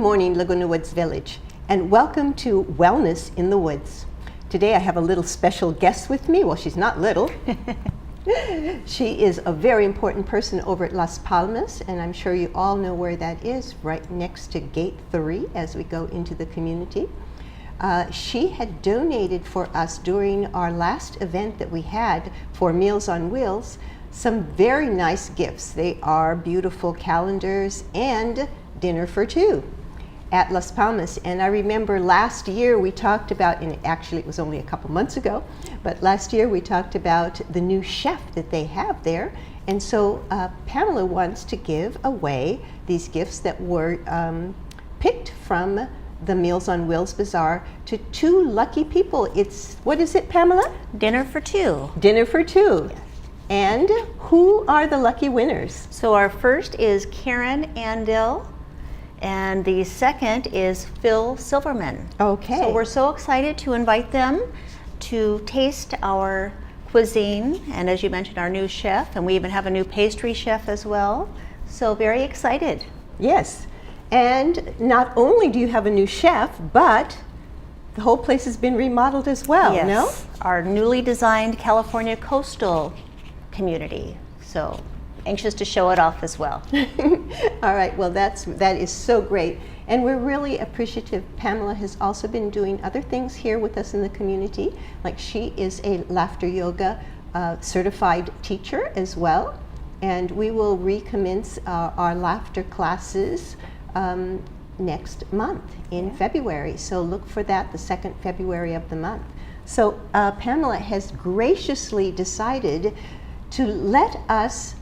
morning, Laguna Woods Village, and welcome to Wellness in the Woods. Today I have a little special guest with me. Well, she's not little. She is a very important person over at Las Palmas, and I'm sure you all know where that is, right next to Gate 3 as we go into the community. She had donated for us during our last event that we had for Meals on Wheels some very nice gifts. They are beautiful calendars and dinner for two at Las Palmas. And I remember last year we talked about, and actually it was only a couple months ago, but last year we talked about the new chef that they have there. And so Pamela wants to give away these gifts that were picked from the Meals on Wheels Bazaar to two lucky people. It's, what is it, Pamela? Dinner for two. Dinner for two. Yes. And who are the lucky winners? So our first is Karen Andil, and the second is Phil Silverman. Okay. So we're so excited to invite them to taste our cuisine, and as you mentioned, our new chef, and we even have a new pastry chef as well. So very excited. Yes. And not only do you have a new chef, but the whole place has been remodeled as well, yes. No? Our newly designed California coastal community. So anxious to show it off as well. All right, well that is so great. And we're really appreciative. Pamela has also been doing other things here with us in the community. Like she is a laughter yoga certified teacher as well. And we will recommence our laughter classes next month in February. So look for that, the second February of the month. So Pamela has graciously decided to let us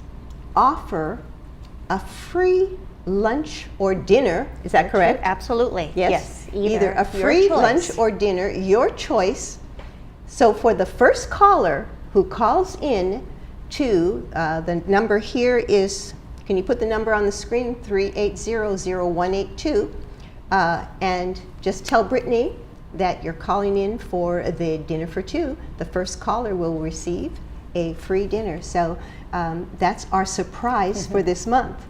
offer a free lunch or dinner. Is that correct? Absolutely. Yes. Either a free lunch or dinner, your choice. So for the first caller who calls in to the number here is, can you put the number on the screen? 3800182. And just tell Brittany that you're calling in for the dinner for two. The first caller will receive a free dinner. So that's our surprise for this month.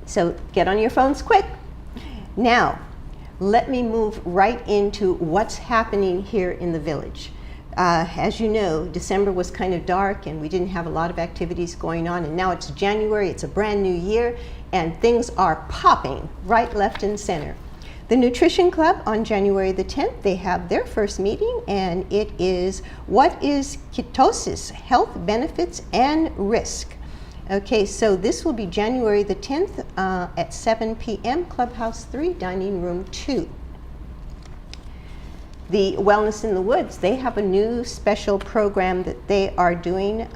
So get on your phones quick. Now, let me move right into what's happening here in the village. As you know, December was kind of dark and we didn't have a lot of activities going on, and now it's January, it's a brand new year, and things are popping right, left, and center. The Nutrition Club on January the 10th, they have their first meeting, and it is What is Ketosis? Health Benefits and Risk. Okay, so this will be January the 10th at 7 p.m., Clubhouse 3, Dining Room 2. The Wellness in the Woods, they have a new special program that they are doing.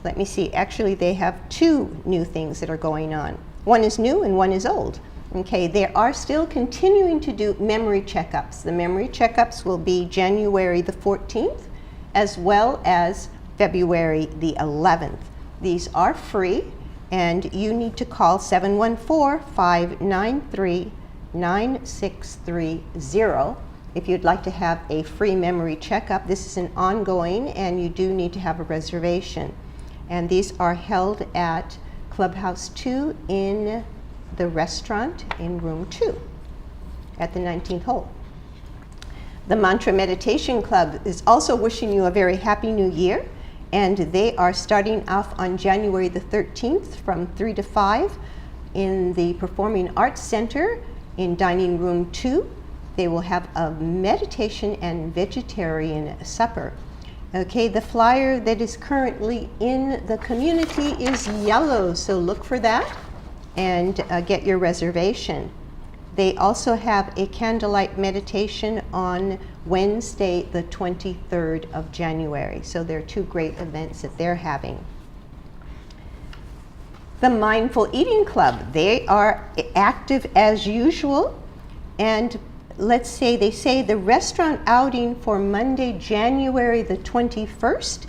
Let me see, actually they have two new things that are going on. One is new and one is old. Okay, they are still continuing to do memory checkups. The memory checkups will be January the 14th as well as February the 11th. These are free, and you need to call 714-593-9630 if you'd like to have a free memory checkup. This is an ongoing, and you do need to have a reservation. And these are held at Clubhouse 2 in the restaurant in room 2 at the 19th hole. The Mantra Meditation Club is also wishing you a very happy new year, and they are starting off on January the 13th from 3 to 5 in the Performing Arts Center in Dining Room 2. They will have a meditation and vegetarian supper. Okay, the flyer that is currently in the community is yellow, so look for that and get your reservation. They also have a candlelight meditation on Wednesday, the 23rd of January. So there are two great events that they're having. The Mindful Eating Club, they are active as usual. And let's say, they say the restaurant outing for Monday, January the 21st,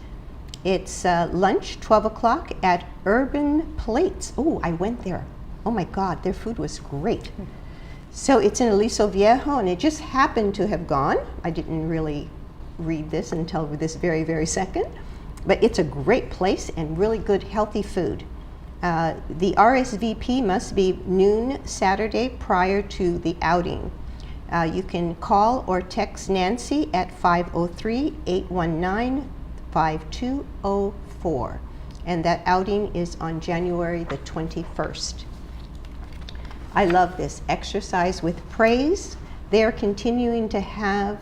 it's lunch, 12 o'clock at Urban Plates. Oh, I went there. Oh my God, their food was great. So it's in Aliso Viejo, and it just happened to have gone. I didn't really read this until this very, very second. But it's a great place and really good, healthy food. The RSVP must be noon Saturday prior to the outing. You can call or text Nancy at 503-819-5204. And that outing is on January the 21st. I love this. Exercise with Praise. They're continuing to have,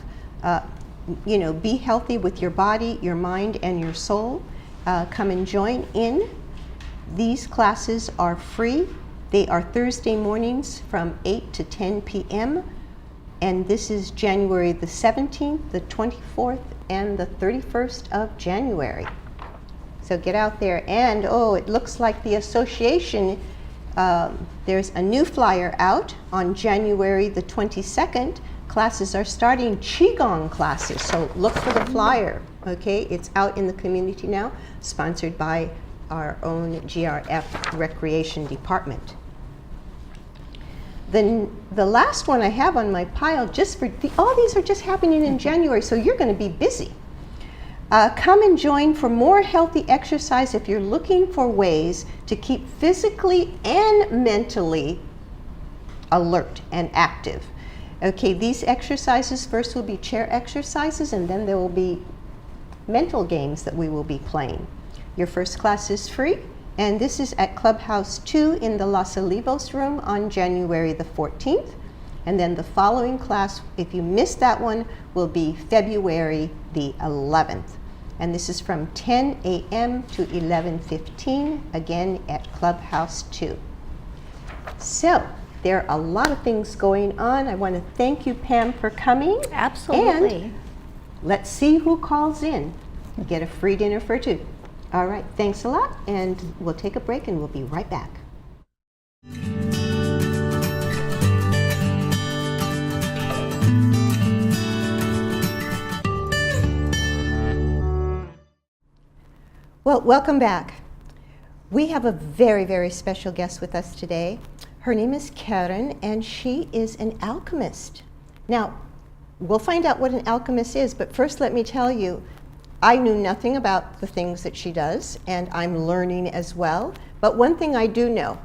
be healthy with your body, your mind, and your soul. Come and join in. These classes are free. They are Thursday mornings from 8 to 10 p.m. And this is January the 17th, the 24th, and the 31st of January. So get out there. And it looks like the association, there's a new flyer out on January the 22nd. Classes are starting, Qigong classes. So look for the flyer, okay? It's out in the community now, sponsored by our own GRF Recreation Department. Then the last one I have on my pile, all these are just happening in January, so you're going to be busy. Come and join for more healthy exercise if you're looking for ways to keep physically and mentally alert and active. Okay, these exercises first will be chair exercises, and then there will be mental games that we will be playing. Your first class is free, and this is at Clubhouse 2 in the Los Olivos room on January the 14th. And then the following class, if you missed that one, will be February the 11th. And this is from 10 a.m. to 11:15, again at Clubhouse 2. So, there are a lot of things going on. I want to thank you, Pam, for coming. Absolutely. And let's see who calls in. Get a free dinner for two. All right, thanks a lot, and we'll take a break and we'll be right back. Well, welcome back. We have a very, very special guest with us today. Her name is Karen, and she is an alchemist. Now, we'll find out what an alchemist is, but first let me tell you, I knew nothing about the things that she does, and I'm learning as well. But one thing I do know,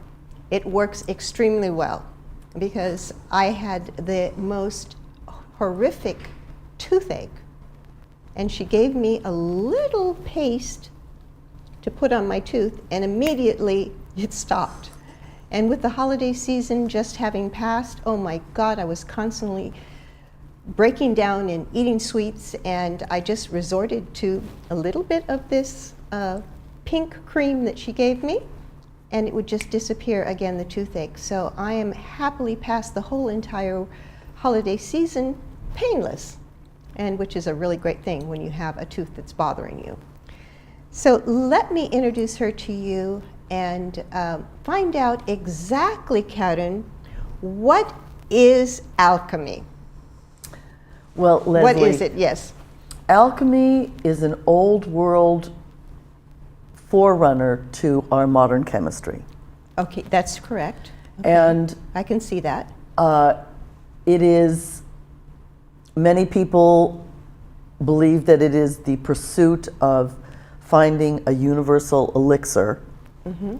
it works extremely well, because I had the most horrific toothache, and she gave me a little paste to put on my tooth, and immediately it stopped. And with the holiday season just having passed, oh my God, I was constantly breaking down and eating sweets, and I just resorted to a little bit of this pink cream that she gave me, and it would just disappear again, the toothache. So I am happily past the whole entire holiday season painless, and which is a really great thing when you have a tooth that's bothering you. So let me introduce her to you and find out exactly, Karen, what is alchemy? Well, Leslie, what is it? Yes. Alchemy is an old world forerunner to our modern chemistry. Okay, that's correct. Okay. And I can see that. It is, many people believe that it is the pursuit of finding a universal elixir. Mm-hmm.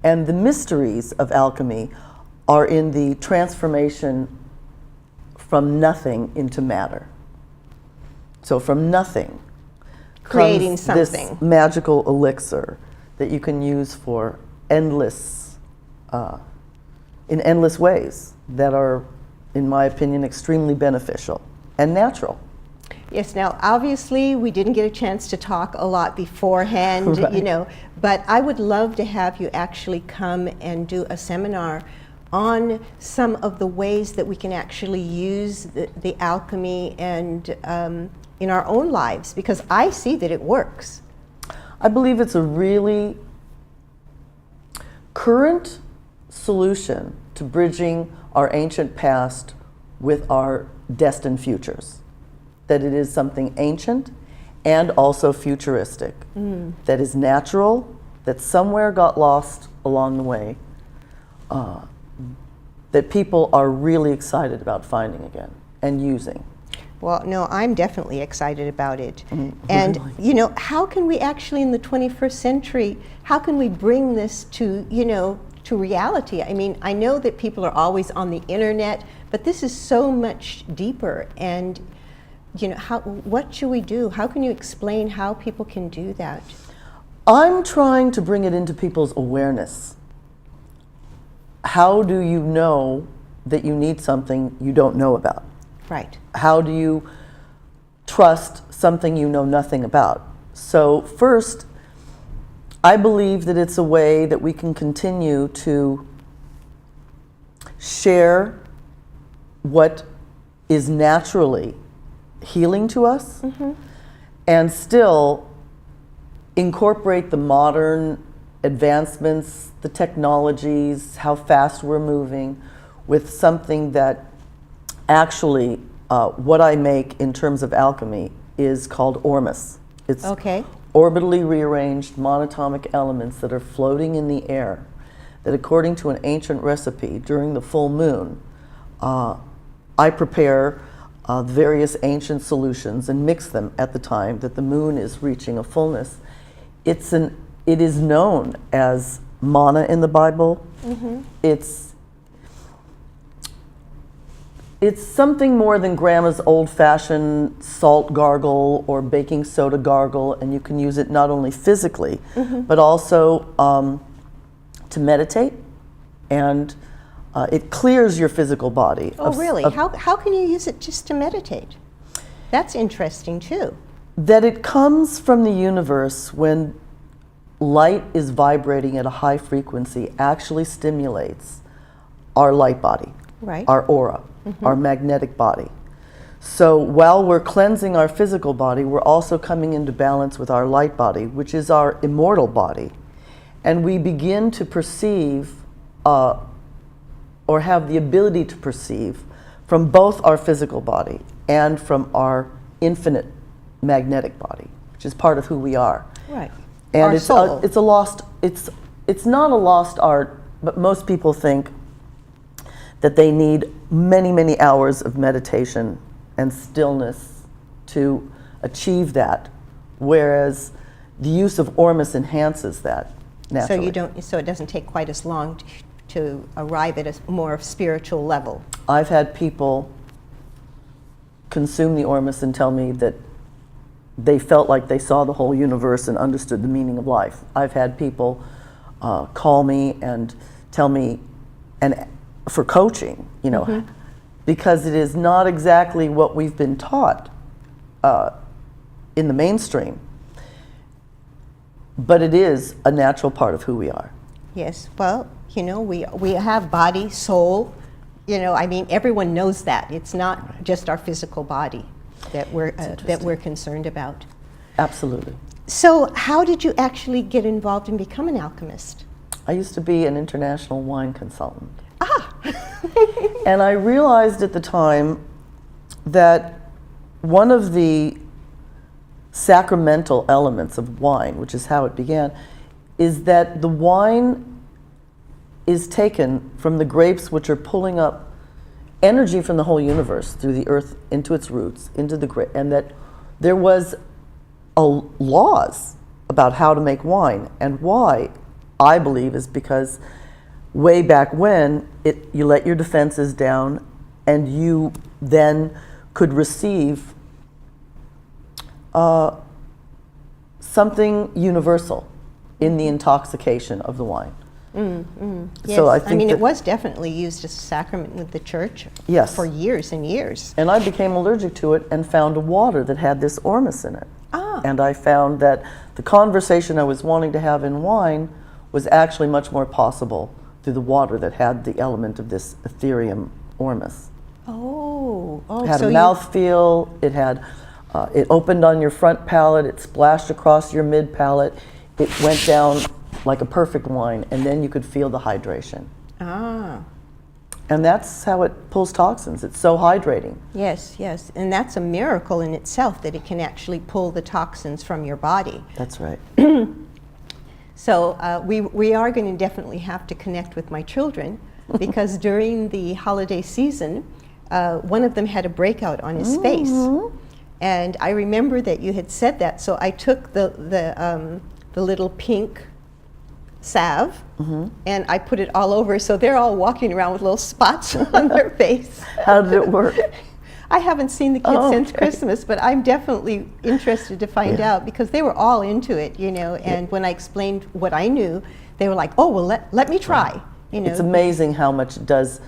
And the mysteries of alchemy are in the transformation from nothing into matter. So from nothing creating comes something. This magical elixir that you can use for endless, in endless ways that are, in my opinion, extremely beneficial and natural. Yes, now obviously we didn't get a chance to talk a lot beforehand, Right. you know, but I would love to have you actually come and do a seminar on some of the ways that we can actually use the alchemy and in our own lives, because I see that it works. I believe it's a really current solution to bridging our ancient past with our destined futures. That it is something ancient and also futuristic, that is natural, that somewhere got lost along the way, that people are really excited about finding again and using. Well, no, I'm definitely excited about it. Really? You know, how can we actually in the 21st century, how can we bring this to, you know, to reality? I mean, I know that people are always on the internet, but this is so much deeper. And, you know, what should we do? How can you explain how people can do that? I'm trying to bring it into people's awareness. How do you know that you need something you don't know about? Right. How do you trust something you know nothing about? So first, I believe that it's a way that we can continue to share what is naturally healing to us, and still incorporate the modern advancements, the technologies, how fast we're moving, with something that actually, what I make in terms of alchemy is called ormus. It's Okay. orbitally rearranged monatomic elements that are floating in the air, that according to an ancient recipe, during the full moon, I prepare various ancient solutions and mix them at the time that the moon is reaching a fullness. It is known as manna in the Bible. It's something more than grandma's old-fashioned salt gargle or baking soda gargle, and you can use it not only physically, but also to meditate, and it clears your physical body. Oh, really? How can you use it just to meditate? That's interesting too. That it comes from the universe when light is vibrating at a high frequency actually stimulates our light body, Right. our aura, our magnetic body. So while we're cleansing our physical body, we're also coming into balance with our light body, which is our immortal body. And we begin to perceive, or have the ability to perceive, from both our physical body and from our infinite magnetic body, which is part of who we are. Right. And Our it's soul. it's not a lost art, but most people think that they need many, many hours of meditation and stillness to achieve that, whereas the use of ormus enhances that naturally. So it doesn't take quite as long to arrive at a more spiritual level. I've had people consume the ormus and tell me that they felt like they saw the whole universe and understood the meaning of life. I've had people call me and tell me, and for coaching, you know, because it is not exactly what we've been taught in the mainstream, but it is a natural part of who we are. Yes. Well, you know, we have body, soul. You know, I mean, everyone knows that. It's not just our physical body that we're concerned about. Absolutely. So, how did you actually get involved and become an alchemist? I used to be an international wine consultant. And I realized at the time that one of the sacramental elements of wine, which is how it began, is that the wine is taken from the grapes, which are pulling up energy from the whole universe through the earth into its roots, into the grape, and that there was laws about how to make wine. And why, I believe, is because way back when, you let your defenses down, and you then could receive something universal in the intoxication of the wine. Yes. So I I think mean, that- it was definitely used as a sacrament with the church Yes. for years and years. And I became allergic to it and found a water that had this ormus in it. Ah. And I found that the conversation I was wanting to have in wine was actually much more possible through the water that had the element of this Ethereum ormus. Oh, It had so a mouthfeel, it had, it opened on your front palate, it splashed across your mid palate, it went down like a perfect wine, and then you could feel the hydration. And that's how it pulls toxins. It's so hydrating. Yes, yes, and that's a miracle in itself that it can actually pull the toxins from your body. That's right. So we are going to definitely have to connect with my children because during the holiday season, one of them had a breakout on his face. And I remember that you had said that, so I took the little pink salve and I put it all over, so they're all walking around with little spots on their face. How did it work? I haven't seen the kids Oh, since okay. Christmas, but I'm definitely interested to find Yeah. out, because they were all into it, you know, and when I explained what I knew, they were like, oh, well, let me try, you know. It's amazing how much it does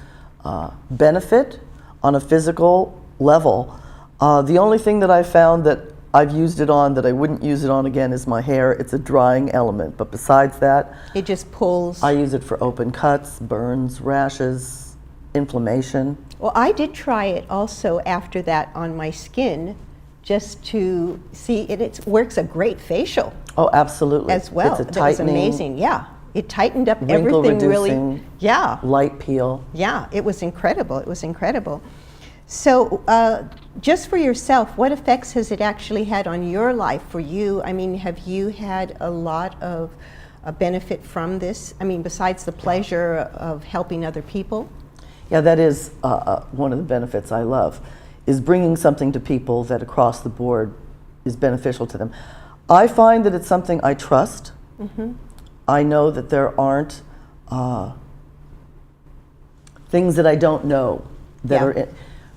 benefit on a physical level. The only thing that I found that I've used it on that I wouldn't use it on again is my hair. It's a drying element, but besides that, It just pulls. I use it for open cuts, burns, rashes, inflammation. Well, I did try it also after that on my skin, just to see it. It works a great facial Oh, absolutely. as well. It's a That was tightening, amazing. Yeah, it tightened up wrinkle everything really. reducing, Yeah, light peel. yeah, it was incredible. It was incredible. So, just for yourself, what effects has it actually had on your life? For you, I mean, have you had a lot of benefit from this? I mean, besides the pleasure of helping other people? Yeah, that is one of the benefits I love, is bringing something to people that across the board is beneficial to them. I find that it's something I trust. I know that there aren't things that I don't know that Yeah. are in.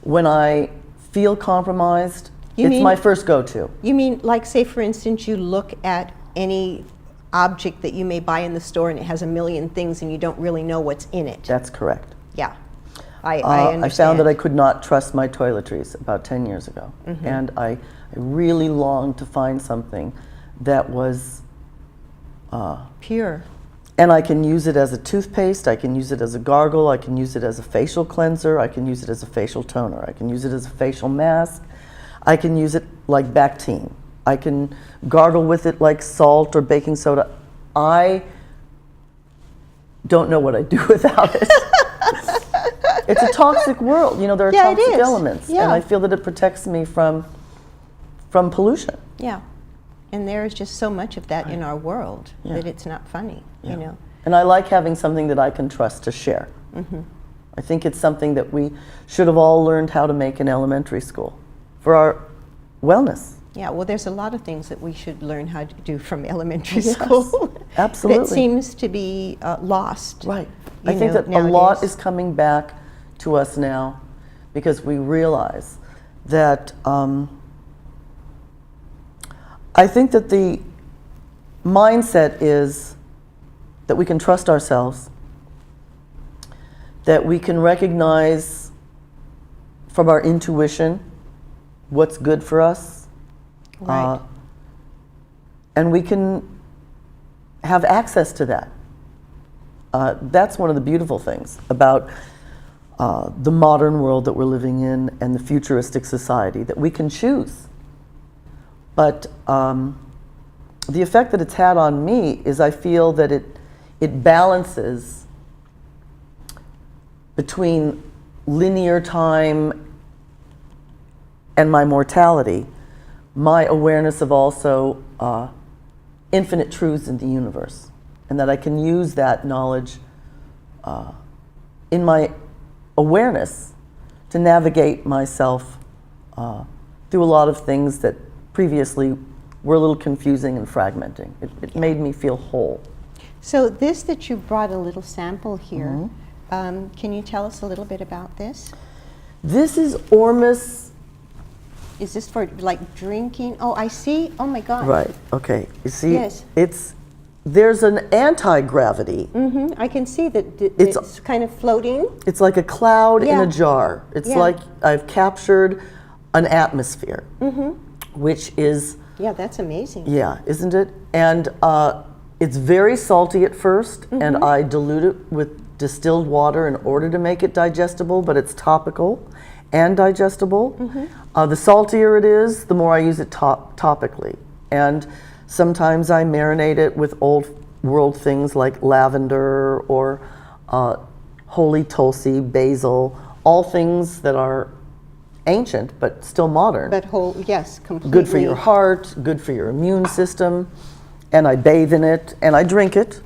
When I feel compromised, You it's mean- my first go-to. You mean, like, say, for instance, you look at any object that you may buy in the store and it has a million things and you don't really know what's in it. That's correct. Yeah, I I understand. found that I could not trust my toiletries about 10 years ago. And I really longed to find something that was, Pure. and I can use it as a toothpaste, I can use it as a gargle, I can use it as a facial cleanser, I can use it as a facial toner, I can use it as a facial mask, I can use it like Bactine, I can gargle with it like salt or baking soda. I don't know what I'd do without it. It's a toxic world, you know, there are Yeah, it toxic is. elements, Yeah. and I feel that it protects me from pollution. Yeah. And there is just so much of that in our world Yeah. that it's not funny, you know. And I like having something that I can trust to share. I think it's something that we should have all learned how to make in elementary school for our wellness. Yeah, well, there's a lot of things that we should learn how to do from elementary Yes, school. absolutely. That seems to be lost. Right. you I think know, that a lot nowadays. is coming back to us now because we realize that I think that the mindset is that we can trust ourselves, that we can recognize from our intuition what's good for us, Right. and we can have access to that. That's one of the beautiful things about the modern world that we're living in and the futuristic society, that we can choose. But the effect that it's had on me is I feel that it balances between linear time and my mortality, my awareness of also infinite truths in the universe, and that I can use that knowledge in my awareness to navigate myself through a lot of things that previously were a little confusing and fragmenting. It made me feel whole. So this that you brought a little sample here, Mm-hmm. can you tell us a little bit about this? This is Ormus. Is this for like drinking? Oh, I see. Oh my God. Right, okay. You see, Yes. there's an anti-gravity. I can see that It's- it's kind of floating. It's like a cloud in Yeah. a jar. It's Yeah. like I've captured an atmosphere, which is, Yeah, that's amazing. yeah, isn't it? And it's very salty at first, and I dilute it with distilled water in order to make it digestible, but it's topical and digestible. The saltier it is, the more I use it topically. And sometimes I marinate it with old world things like lavender or holy tulsi, basil, all things that are ancient but still modern. But yes, completely. Good for your heart, good for your immune system, and I bathe in it and I drink it.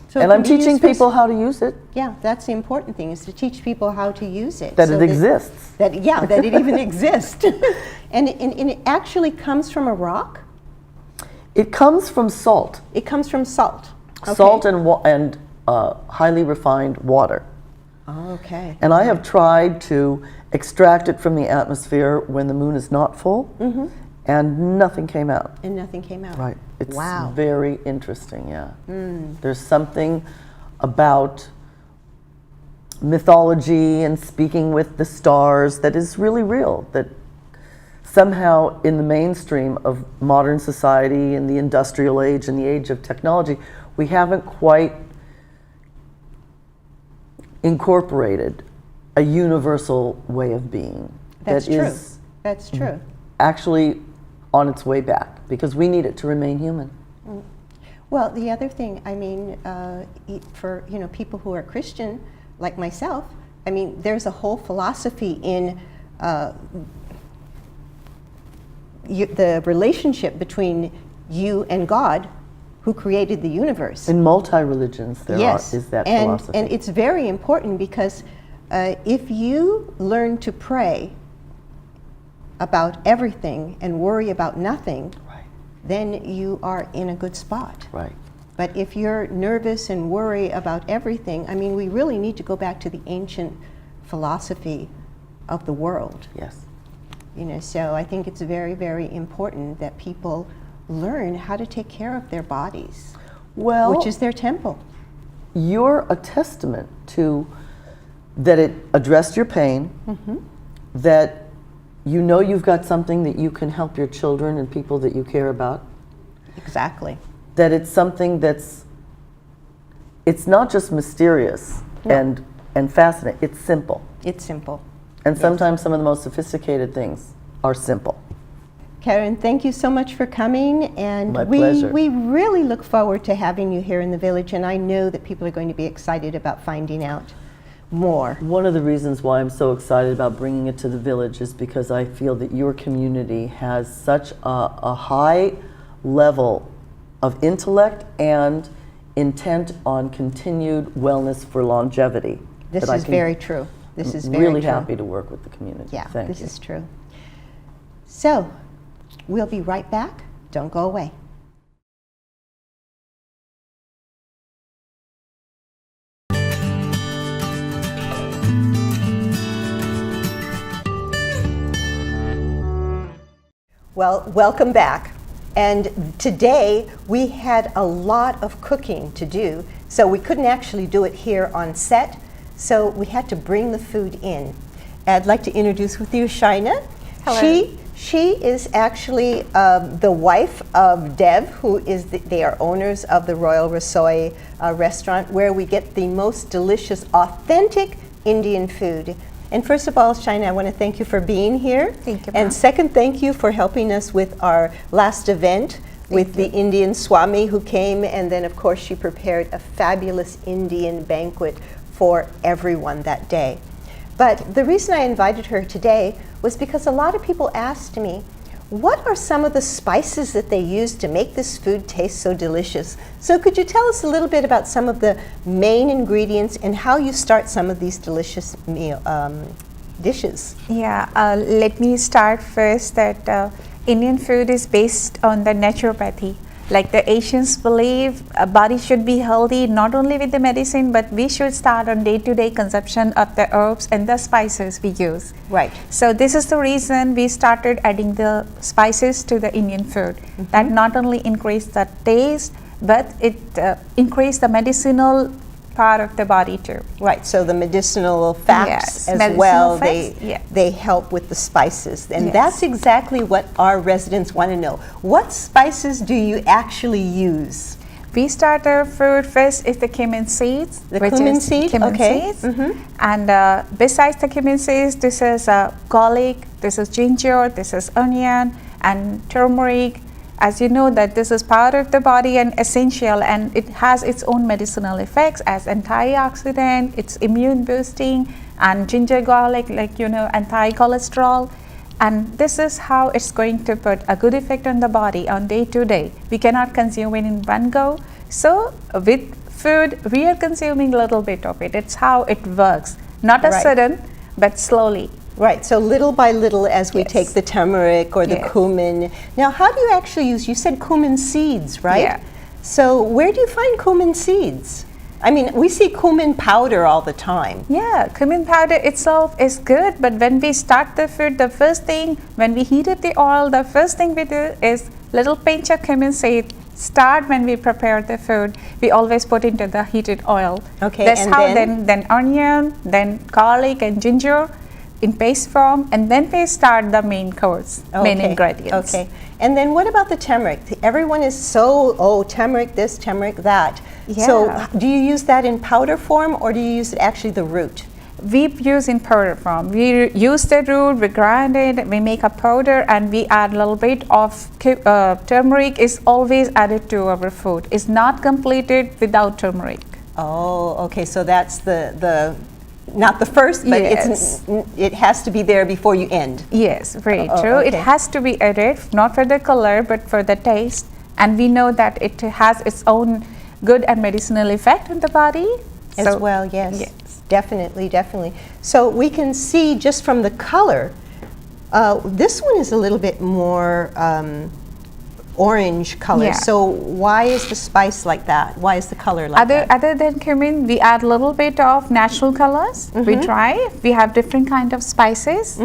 So it And can I'm be used teaching for- people how to use it, Yeah, that's the important thing, is to teach people how to use it. that so it exists. That it even exists. And it actually comes from a rock? It comes from salt. It comes from salt. Okay. Salt and highly refined water. Oh, okay. And I have tried to extract it from the atmosphere when the moon is not full, and nothing came out. And nothing came out. Right. It's Wow. very interesting, yeah. There's something about mythology and speaking with the stars that is really real, that somehow in the mainstream of modern society, in the industrial age and the age of technology, we haven't quite incorporated a universal way of being That's that true. is That's true. actually on its way back, because we need it to remain human. Well, the other thing, I mean, for people who are Christian, like myself, I mean, there's a whole philosophy in the relationship between you and God, who created the universe. In multi-religions, there is that philosophy. And it's very important, because if you learn to pray about everything and worry about nothing, Right, then you are in a good spot. right. But if you're nervous and worry about everything, I mean, we really need to go back to the ancient philosophy of the world. Yes. So I think it's very, very important that people learn how to take care of their bodies, Well, which is their temple. you're a testament to that it addressed your pain, that you know you've got something that you can help your children and people that you care about, Exactly. that it's something it's not just mysterious and fascinating, it's simple. It's simple. And sometimes some of the most sophisticated things are simple. Karen, thank you so much for coming, and My pleasure. we really look forward to having you here in the village, and I know that people are going to be excited about finding out more. One of the reasons why I'm so excited about bringing it to the village is because I feel that your community has such a high level of intellect and intent on continued wellness for longevity. This that I is can- very true. This is very really true. happy to work with the community. Yeah, Thank this you. is true. So, we'll be right back. Don't go away. Well, welcome back. And today we had a lot of cooking to do, so we couldn't actually do it here on set, so we had to bring the food in. I'd like to introduce with you Shaina. Hello. She is actually the wife of Dev, who is they are owners of the Royal Rasoi restaurant, where we get the most delicious, authentic Indian food. And first of all, Shaina, I want to thank you for being here. Thank you, And ma'am. second, thank you for helping us with our last event with the Indian Swami who came, and then of course she prepared a fabulous Indian banquet for everyone that day. But the reason I invited her today was because a lot of people asked me, what are some of the spices that they use to make this food taste so delicious? So could you tell us a little bit about some of the main ingredients and how you start some of these delicious dishes? Yeah, let me start first that Indian food is based on the naturopathy. Like the Asians believe a body should be healthy not only with the medicine, but we should start on day-to-day consumption of the herbs and the spices we use. Right. So this is the reason we started adding the spices to the Indian food. That not only increase the taste, but it increase the medicinal part of the body too. Right, so the medicinal facts Yes, as medicinal well, facts, yeah. they help with the spices. And Yes. that's exactly what our residents want to know. What spices do you actually use? We start our food first is the cumin seeds. The which cumin is seed, cumin okay. seeds. And besides the cumin seeds, this is garlic, this is ginger, this is onion, and turmeric. As you know that this is part of the body and essential, and it has its own medicinal effects as antioxidant, it's immune boosting, and ginger garlic, like anti-cholesterol. And this is how it's going to put a good effect on the body on day to day. We cannot consume it in one go. So with food, we are consuming a little bit of it. It's how it works. Not a Right. sudden, but slowly. Right, so little by little as we Yes. take the turmeric or the Yes. cumin. Now, how do you actually use, you said cumin seeds, right? Yeah. So where do you find cumin seeds? I mean, we see cumin powder all the time. Yeah, cumin powder itself is good, but when we start the food, the first thing, when we heat up the oil, the first thing we do is little pinch of cumin seed. Start when we prepare the food. We always put into the heated oil. Okay, That's and how then? onion, then garlic and ginger in paste form, and then we start the main course, main Okay, ingredients. Okay, and then what about the turmeric? Everyone is so, oh, turmeric this, turmeric that. So Yeah. do you use that in powder form or do you use actually the root? We use in powder form. We use the root, we grind it, we make a powder, and we add a little bit of turmeric is always added to our food. It's not completed without turmeric. Oh, okay, so that's the not the first, but Yes. it has to be there before you end. Yes, very Oh, true. It okay. has to be added, not for the color, but for the taste. And we know that it has its own good and medicinal effect on the body. As So- well, yes. Yes. Definitely, definitely. So we can see just from the color, this one is a little bit more orange color. Yeah. So why is the spice like that? Why is the color like that? Other than cumin, we add a little bit of natural colors. We Mm-hmm. try. We have different kind of spices,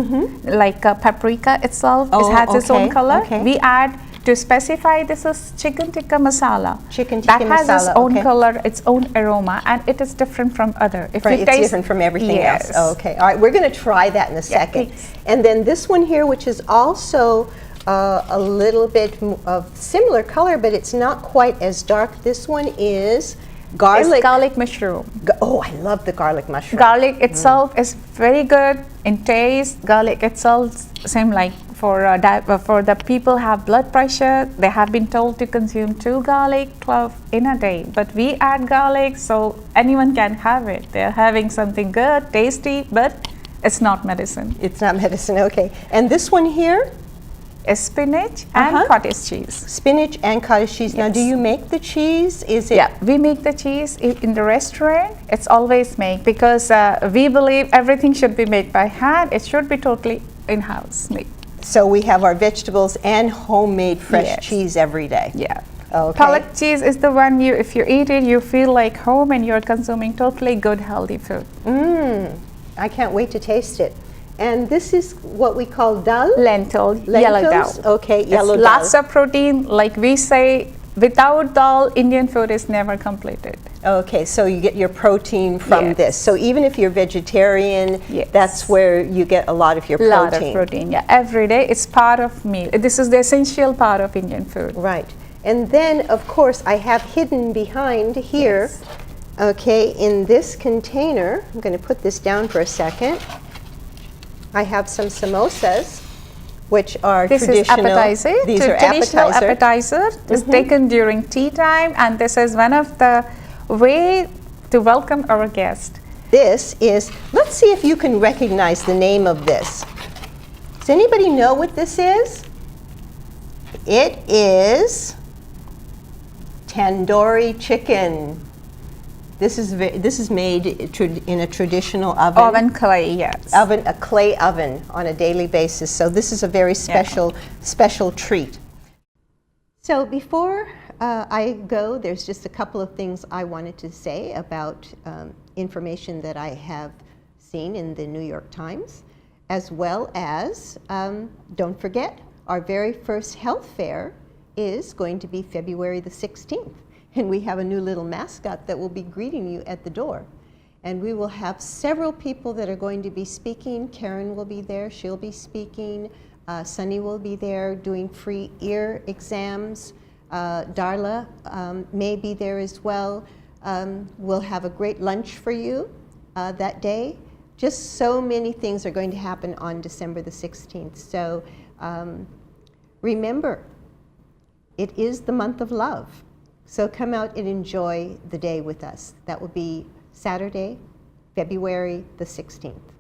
like paprika itself. Oh, it has its own okay, color. okay. We add to specify this is chicken tikka masala. Chicken that tikka has its masala, own okay. color, its own aroma, and it is different from other. If you It's taste, different from everything yes. else. Oh, okay. All right. We're going to try that in a Yeah, second. please. And then this one here, which is also a little bit of similar color, but it's not quite as dark. This one is garlic. It's garlic mushroom. Oh, I love the garlic mushroom. Garlic itself is very good in taste. Garlic itself, same like for the people have blood pressure, they have been told to consume 2 garlic cloves in a day. But we add garlic so anyone can have it. They're having something good, tasty, but it's not medicine. It's not medicine. Okay. And this one here, It's spinach and Uh-huh. cottage cheese. spinach and cottage cheese. Now, do Yes. you make the cheese? Is it? Yeah, we make the cheese in the restaurant. It's always made because we believe everything should be made by hand. It should be totally in-house made. So we have our vegetables and homemade fresh Yes. cheese every day. Yeah. Okay. Pallet cheese is the one if you eat it, you feel like home and you're consuming totally good, healthy food. I can't wait to taste it. And this is what we call dal. Lentil, yellow Lentils? dal. Okay, It's yellow dal. lots of protein. Like we say, without dal, Indian food is never completed. Okay, so you get your protein from Yes. this. So even if you're vegetarian, Yes. that's where you get a lot of your protein. Lot of protein, yeah. Every day, it's part of meal. This is the essential part of Indian food. Right. And then, of course, I have hidden behind here, Yes. okay, in this container, I'm going to put this down for a second. I have some samosas, which are This is traditional. appetizer. These are Traditional appetizer. appetizer is taken during tea time, and this is one of the way to welcome our guest. This is, let's see if you can recognize the name of this. Does anybody know what this is? It is tandoori chicken. This is made in a traditional oven. Oven clay, yes. A clay oven on a daily basis. So this is a very special treat. So before I go, there's just a couple of things I wanted to say about information that I have seen in the New York Times, as well as, don't forget, our very first health fair is going to be February the 16th. And we have a new little mascot that will be greeting you at the door. And we will have several people that are going to be speaking. Karen will be there, she'll be speaking. Sunny will be there doing free ear exams. Darla may be there as well. We'll have a great lunch for you that day. Just so many things are going to happen on December the 16th. So remember, it is the month of love. So come out and enjoy the day with us. That will be Saturday, February the 16th.